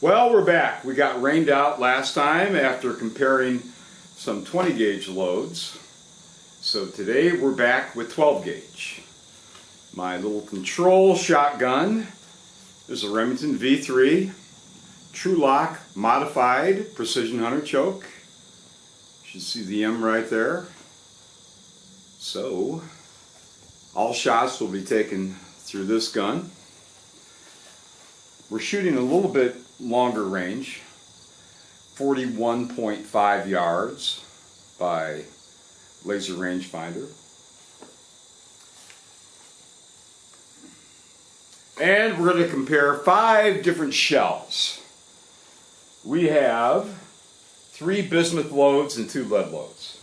Well, we're back. We got rained out last time after comparing some 20 gauge loads. So today we're back with 12 gauge. My little control shotgun is a Remington V3 True Lock modified precision hunter choke. You should see the M right there. So all shots will be taken through this gun. We're shooting a little bit longer range, 41.5 yards by laser rangefinder. And we're going to compare 5 different shells. We have 3 bismuth loads and 2 lead loads.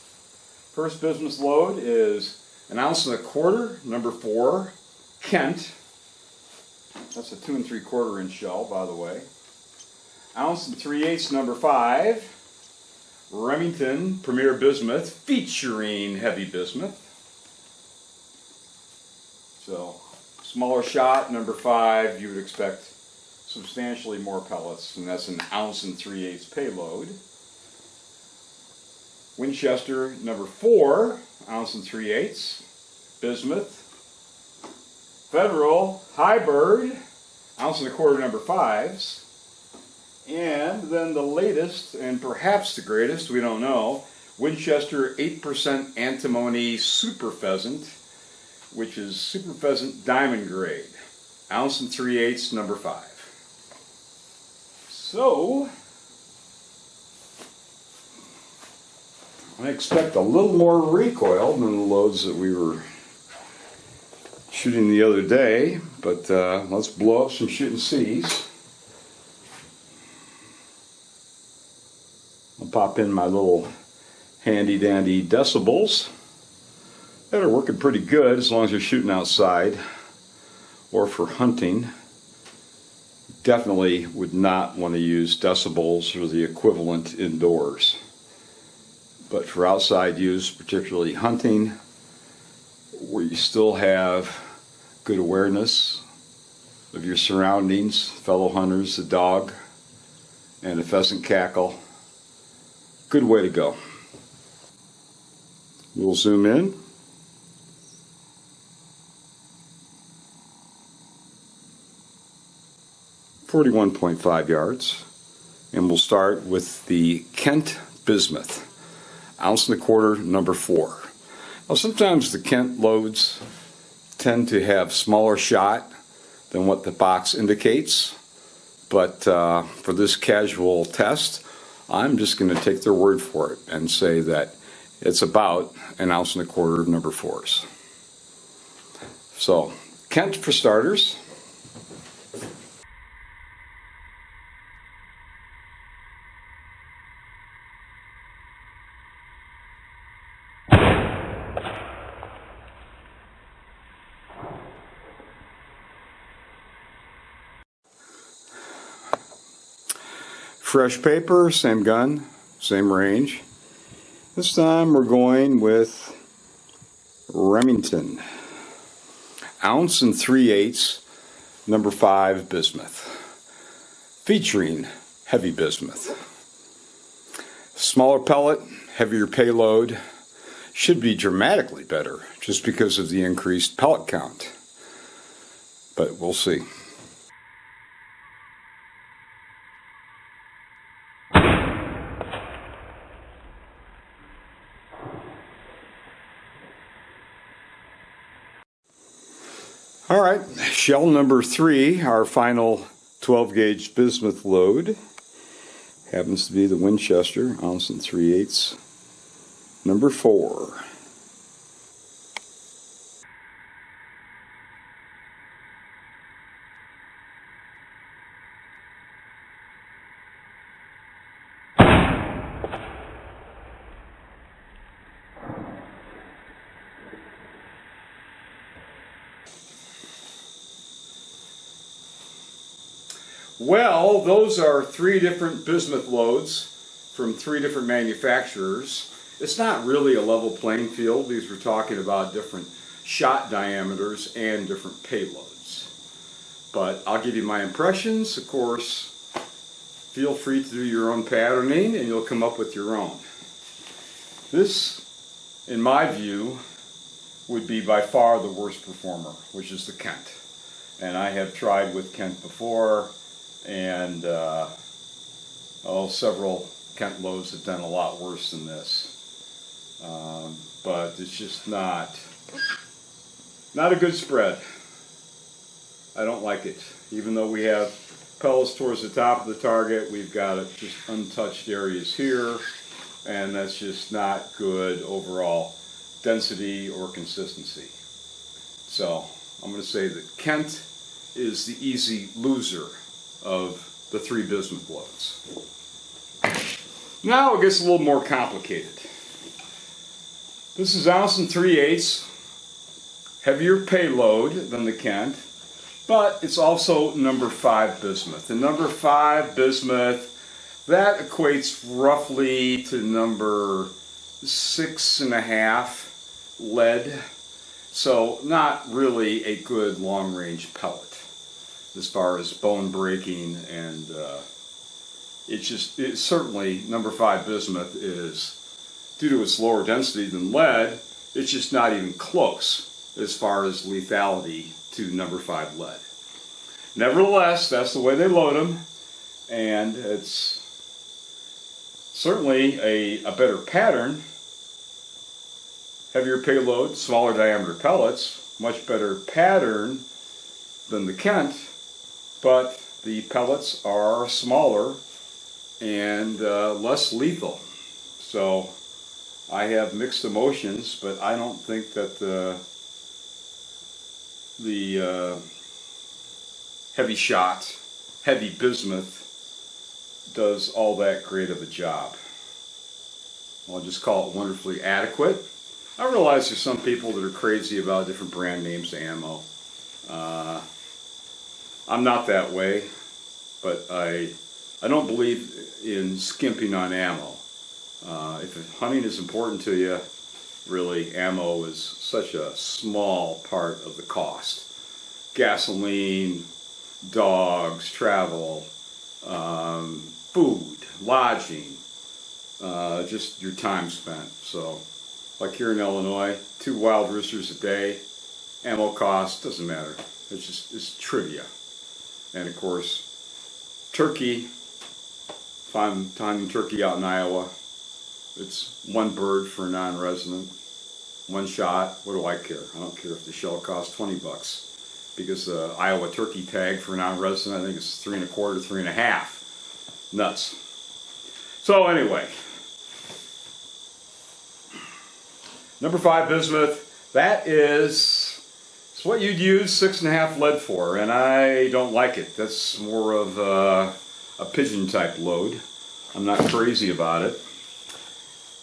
First bismuth load is 1 1/4 ounce, number 4, Kent. That's a 2 3/4 inch shell, by the way. 1 3/8 ounce, number 5, Remington Premier Bismuth, featuring heavy bismuth. So, smaller shot, number 5, you would expect substantially more pellets, and that's an 1 3/8 ounce payload. Winchester, number 4, 1 3/8 ounce, bismuth. Federal Highbird, 1 1/4 ounce, number 5s. And then the latest, and perhaps the greatest, we don't know, Winchester 8% antimony super pheasant, which is super pheasant diamond grade, 1 3/8 ounce, number 5. So, I expect a little more recoil than the loads that we were shooting the other day, but let's blow up some shooting C's. I'll pop in my little handy dandy decibels that are working pretty good as long as you're shooting outside or for hunting. Definitely would not want to use decibels or the equivalent indoors. But for outside use, particularly hunting, where you still have good awareness of your surroundings, fellow hunters, the dog, and a pheasant cackle, good way to go. We'll zoom in. .5 yards, and we'll start with the Kent Bismuth, 1 1/4 ounce, number 4. Now sometimes the Kent loads tend to have smaller shot than what the box indicates, but for this casual test, I'm just going to take their word for it and say that it's about 1 1/4 ounce, number 4s. So, Kent for starters. Fresh paper, same gun, same range. This time we're going with Remington, 1 3/8 ounce, number 5 bismuth, featuring heavy bismuth. Smaller pellet, heavier payload, should be dramatically better just because of the increased pellet count. But we'll see. All right, shell number 3, our final 12 gauge bismuth load, happens to be the Winchester 1 3/8 ounce, number 4. Well, those are 3 different bismuth loads from 3 different manufacturers. It's not really a level playing field because we're talking about different shot diameters and different payloads. But I'll give you my impressions. Of course, feel free to do your own patterning and you'll come up with your own. This, in my view, would be by far the worst performer, which is the Kent. And I have tried with Kent before, and several Kent loads have done a lot worse than this. But it's just not a good spread. I don't like it. Even though we have pellets towards the top of the target, we've got just untouched areas here, and that's just not good overall density or consistency. So I'm going to say that Kent is the easy loser of the 3 bismuth loads. Now it gets a little more complicated. This is 1 3/8, heavier payload than the Kent, but it's also number 5 bismuth. And number 5 bismuth, that equates roughly to number 6.5 lead. So not really a good long-range pellet as far as bone breaking, and it's certainly number 5 bismuth is, due to its lower density than lead, it's just not even close as far as lethality to number 5 lead. Nevertheless, that's the way they load them, and it's certainly a better pattern. Heavier payload, smaller diameter pellets, much better pattern than the Kent, but the pellets are smaller and less lethal. So I have mixed emotions, but I don't think that the heavy shot, heavy bismuth does all that great of a job. I'll just call it wonderfully adequate. I realize there's some people that are crazy about different brand names of ammo. I'm not that way, but I don't believe in skimping on ammo. If hunting is important to you, really, ammo is such a small part of the cost. Gasoline, dogs, travel, food, lodging, just your time spent. So, like here in Illinois, 2 wild roosters a day, ammo cost, doesn't matter. It's trivia. And of course, turkey, if I'm hunting turkey out in Iowa, it's 1 bird for a non-resident, 1 shot. What do I care? I don't care if the shell costs $20, because the Iowa turkey tag for a non-resident, I think it's 3 1/4, 3 1/2. Nuts. So anyway, number 5 bismuth, that is what you'd use 6.5 lead for, and I don't like it. That's more of a pigeon type load. I'm not crazy about it.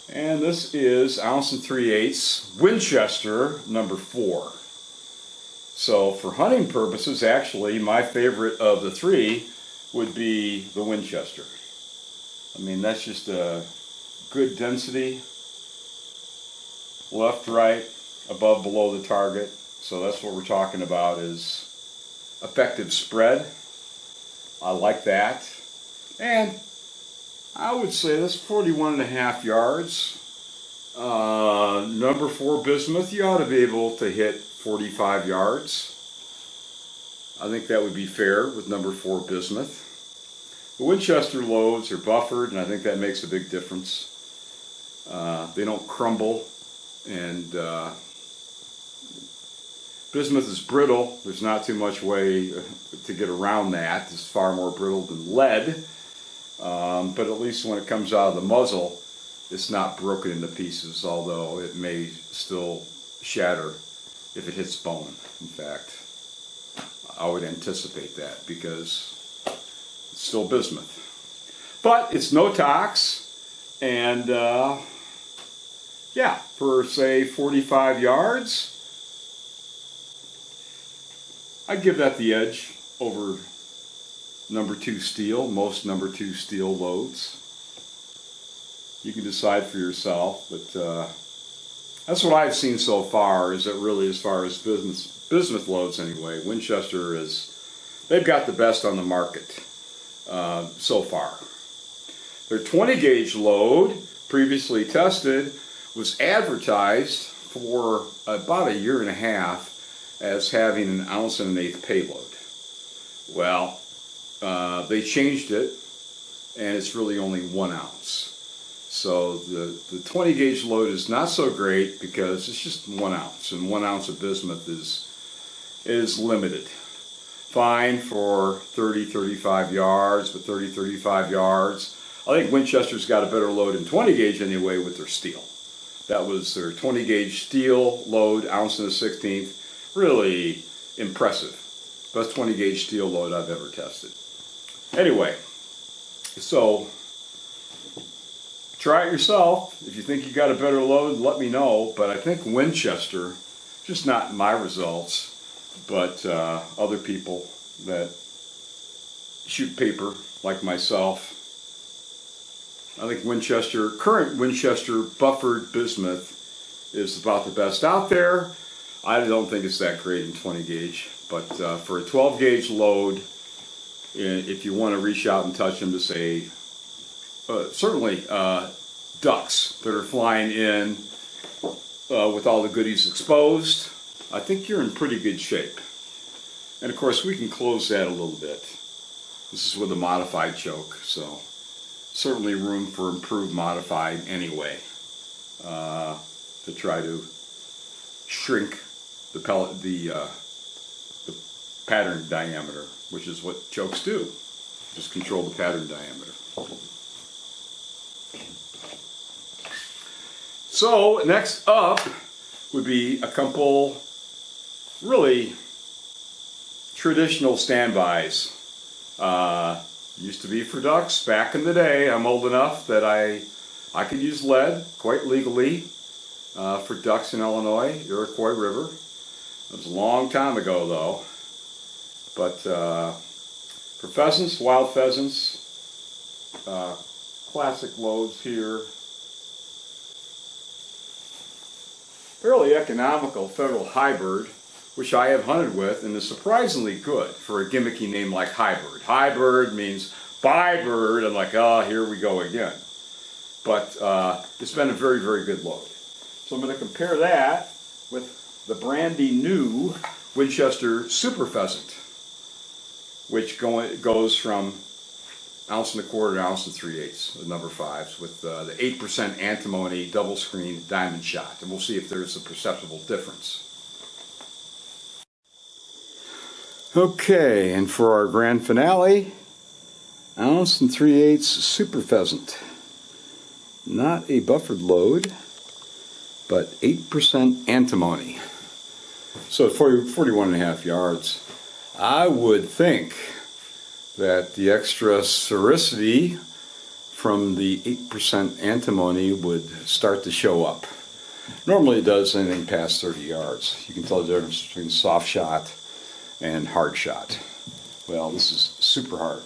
And this is 1 3/8 Winchester number 4. So for hunting purposes, actually my favorite of the 3 would be the Winchester. I mean, that's just a good density, left, right, above, below the target. So that's what we're talking about, is effective spread. I like that. And I would say that's 41.5 yards. Number 4 bismuth, you ought to be able to hit 45 yards. I think that would be fair with number 4 bismuth. The Winchester loads are buffered, and I think that makes a big difference. They don't crumble, and bismuth is brittle. There's not too much way to get around that. It's far more brittle than lead. But at least when it comes out of the muzzle, it's not broken into pieces, although it may still shatter if it hits bone. In fact, I would anticipate that, because it's still bismuth. But it's no tox, and yeah, for say 45 yards, I'd give that the edge over number 2 steel, most number 2 steel loads. You can decide for yourself, but that's what I've seen so far, is that really, as far as bismuth loads anyway, Winchester they've got the best on the market. so far. Their 20 gauge load, previously tested, was advertised for about a year and a half as having an 1 1/8 ounce payload. Well, they changed it, and it's really only 1 ounce. So the 20 gauge load is not so great because it's just 1 ounce, and 1 ounce of bismuth is limited. Fine for 30-35 yards, but 30-35 yards. I think Winchester's got a better load in 20 gauge anyway with their steel. That was their 20 gauge steel load, 1 1/16 ounce. Really impressive. Best 20 gauge steel load I've ever tested. Anyway, so try it yourself. If you think you got a better load, let me know. But I think Winchester, just not my results, but other people that shoot paper like myself, I think current Winchester buffered bismuth is about the best out there. I don't think it's that great in 20 gauge, but for a 12 gauge load, if you want to reach out and touch them to say, certainly ducks that are flying in with all the goodies exposed, I think you're in pretty good shape. And of course we can close that a little bit. This is with a modified choke, so certainly room for improved modified anyway, to try to shrink the pattern diameter, which is what chokes do. Just control the pattern diameter. So next up would be a couple really traditional standbys. Used to be for ducks back in the day. I'm old enough that I could use lead quite legally for ducks in Illinois, Iroquois River. It was a long time ago though. But for pheasants, wild pheasants, classic loads here. Fairly economical federal hybrid, which I have hunted with and is surprisingly good for a gimmicky name like hybrid. Hybrid means buy bird. I'm like, oh, here we go again. But it's been a very, very good load. So I'm going to compare that with the brandy new Winchester Super Pheasant, which goes from 1 1/4 ounce to 3/8, the number 5s, with the 8% antimony double screen diamond shot. And we'll see if there's a perceptible difference. Okay, and for our grand finale, 1 3/8 Super Pheasant. Not a buffered load, but 8% antimony. So 41.5 yards. I would think that the extra sericity from the 8% antimony would start to show up. Normally it does anything past 30 yards. You can tell the difference between soft shot and hard shot. Well, this is super hard.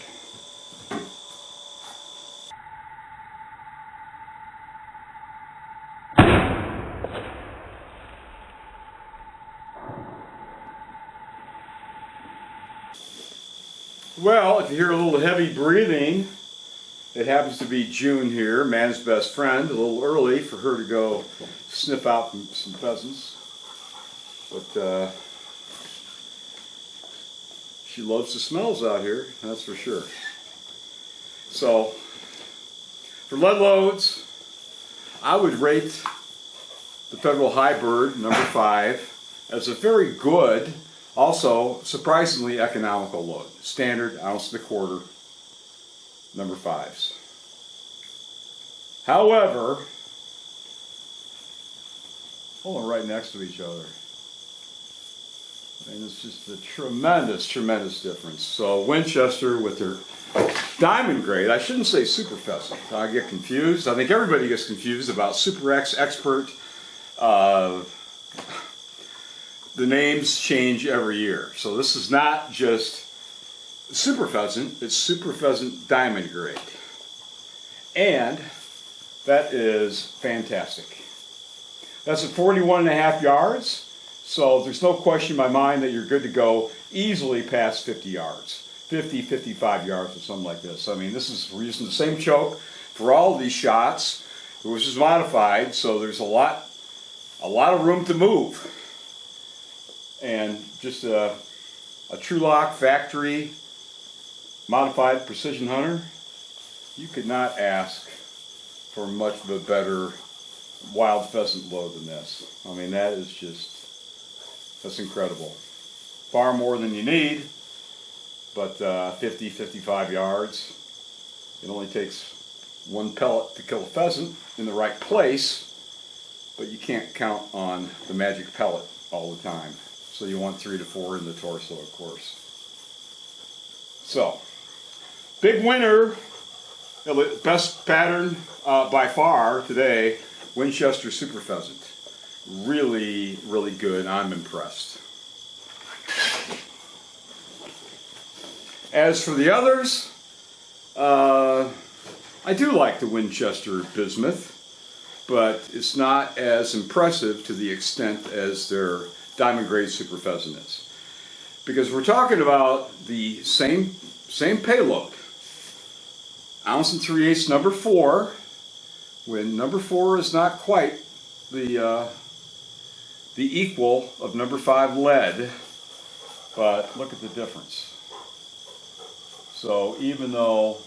Well, if you hear a little heavy breathing, it happens to be June here, man's best friend. A little early for her to go sniff out some pheasants. But she loves the smells out here, that's for sure. So, for lead loads, I would rate the Federal Hybrid number 5 as a very good, also surprisingly economical load. Standard 1 1/4 ounce, number 5s. However, hold them right next to each other. And it's just a tremendous, tremendous difference. So Winchester with their diamond grade, I shouldn't say Super Pheasant. I get confused. I think everybody gets confused about Super X Expert. The names change every year. So this is not just Super Pheasant, it's Super Pheasant Diamond Grade. And that is fantastic. That's at 41.5 yards. So there's no question in my mind that you're good to go easily past 50 yards. 50, 55 yards or something like this. I mean, we're using the same choke for all of these shots. It was just modified, so there's a lot of room to move. And just a True-Lock factory modified precision hunter. You could not ask for much of a better wild pheasant load than this. I mean, that's incredible. Far more than you need, but 50, 55 yards. It only takes one pellet to kill a pheasant in the right place, but you can't count on the magic pellet all the time. So you want 3 to 4 in the torso, of course. So, big winner, best pattern by far today, Winchester Super Pheasant. Really, really good. I'm impressed. As for the others, I do like the Winchester bismuth, but it's not as impressive to the extent as their diamond grade Super Pheasant is. Because we're talking about the same payload. 1 3/8 number 4, when number 4 is not quite the equal of number 5 lead, but look at the difference. So even though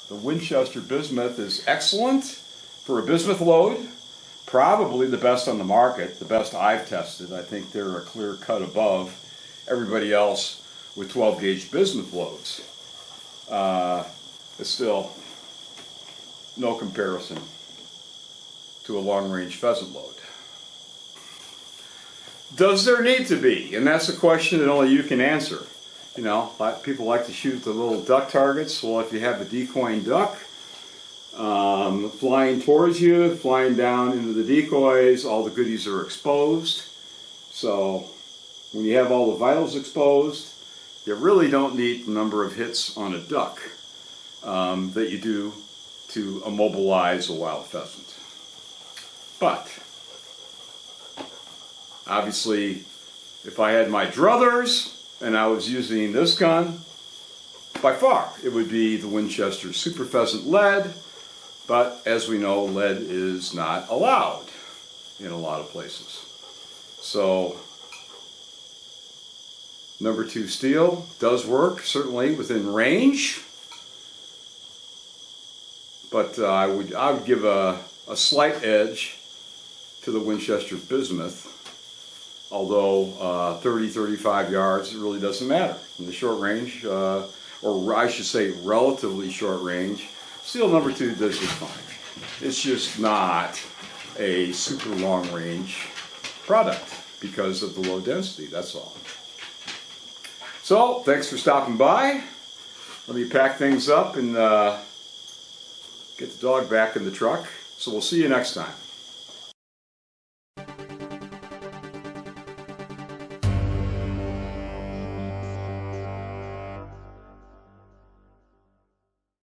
the Winchester bismuth is excellent for a bismuth load, probably the best on the market, the best I've tested. I think they're a clear cut above everybody else with 12 gauge bismuth loads. It's still no comparison to a long range pheasant load. Does there need to be? And that's a question that only you can answer. You know, people like to shoot the little duck targets. Well, if you have a decoying duck flying towards you, flying down into the decoys, all the goodies are exposed. So when you have all the vitals exposed, you really don't need the number of hits on a duck that you do to immobilize a wild pheasant. But obviously, if I had my druthers and I was using this gun, by far it would be the Winchester Super Pheasant lead. But as we know, lead is not allowed in a lot of places. So number 2 steel does work, certainly within range. But I would give a slight edge to the Winchester bismuth. Although 30, 35 yards, it really doesn't matter. In the short range, or I should say relatively short range, steel number 2 does just fine. It's just not a super long range product because of the low density, that's all. So, thanks for stopping by. Let me pack things up and get the dog back in the truck. So we'll see you next time.